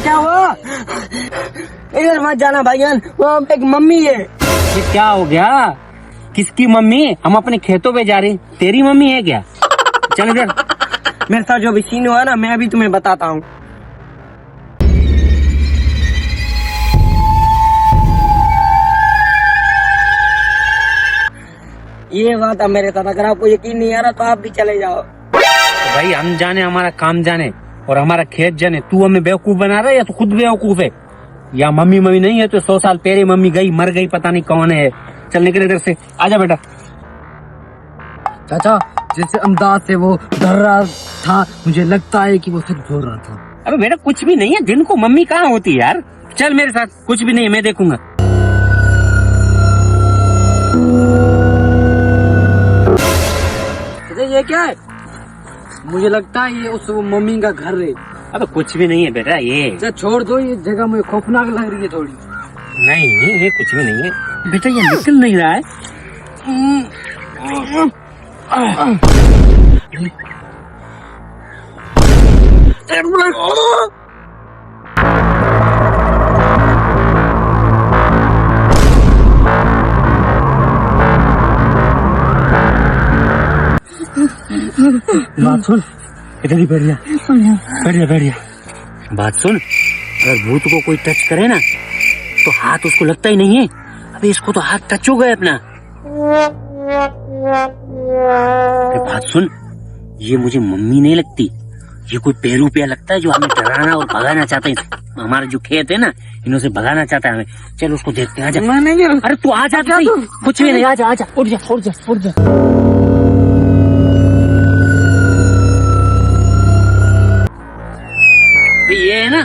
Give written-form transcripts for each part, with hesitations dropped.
क्या हुआ? इधर मत जाना भाईजान, वहाँ पे एक मम्मी है। ये क्या हो गया? किसकी मम्मी? हम अपने खेतों पे जा रहे हैं, तेरी मम्मी है क्या? चल इधर। मेरे साथ जो भी सीन हुआ ना, मैं अभी तुम्हें बताता हूँ। ये बात है मेरे साथ, अगर आपको यकीन नहीं आ रहा तो आप भी चले जाओ। तो भाई हम जाने, हमारा काम जाने और हमारा खेत जाने। तू हमें बेवकूफ बना रहा है या तू खुद बेवकूफ है? या मम्मी नहीं है तो 100 साल पहले मम्मी गई, मर गई, पता नहीं कौन है। चल निकल इधर से, आजा बेटा। चाचा जैसे अंदाज से वो डर रहा था, मुझे लगता है कि वो सच बोल रहा था। अबे बेटा कुछ भी नहीं है, दिन को मम्मी कहाँ होती है यार? चल मेरे साथ, कुछ भी नहीं है, मैं देखूंगा। ये क्या है? मुझे लगता है ये उस मम्मी का घर है। अबे कुछ भी नहीं है बेटा, ये छोड़ दो, ये जगह मुझे खौफनाक लग रही है थोड़ी। नहीं, ये कुछ भी नहीं है बेटा, ये निकल नहीं रहा है। बात सुन, इधर ही बैठ जा। बात सुन, अगर भूत को कोई टच करे ना तो हाथ उसको लगता ही नहीं है। अबे इसको तो हाथ टच हो गए अपना। बात सुन, ये मुझे मम्मी नहीं लगती, ये कोई पेरू पे लगता है जो हमें डराना और भगाना चाहता है। हमारा जो खेत है ना, इन्हों से भगाना चाहता है हमें। चल उसको देखते हैं, आजा। अरे तू आ जा, कुछ भी नहीं, आजा, उठ जा। ये है ना,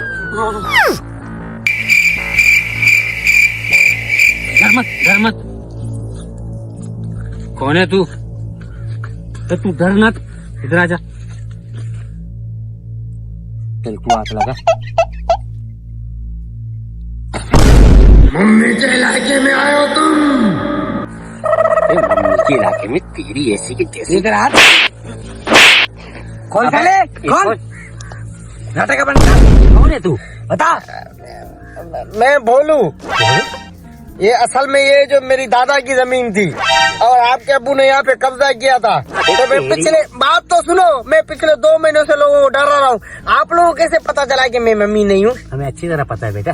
डर मत। कौन है तू? तो तू डर मत, इधर आजा। चल तू हाथ लगा। मम्मी के इलाके में आए हो तुम? मम्मी के इलाके में तेरी ऐसी की तैसी। इधर हाथ खोल, कौन नाटक बनता? कौन है तू? बता। मैं भोलू। ये असल में ये जो मेरी दादा की जमीन थी और आपके अब्बू ने यहाँ पे कब्जा किया था। तो मैं पिछले, बात तो सुनो, मैं पिछले 2 महीनों से लोगों को डर रहा हूँ। आप लोगों को कैसे पता चला कि मैं मम्मी नहीं हूँ? हमें अच्छी तरह पता है बेटा।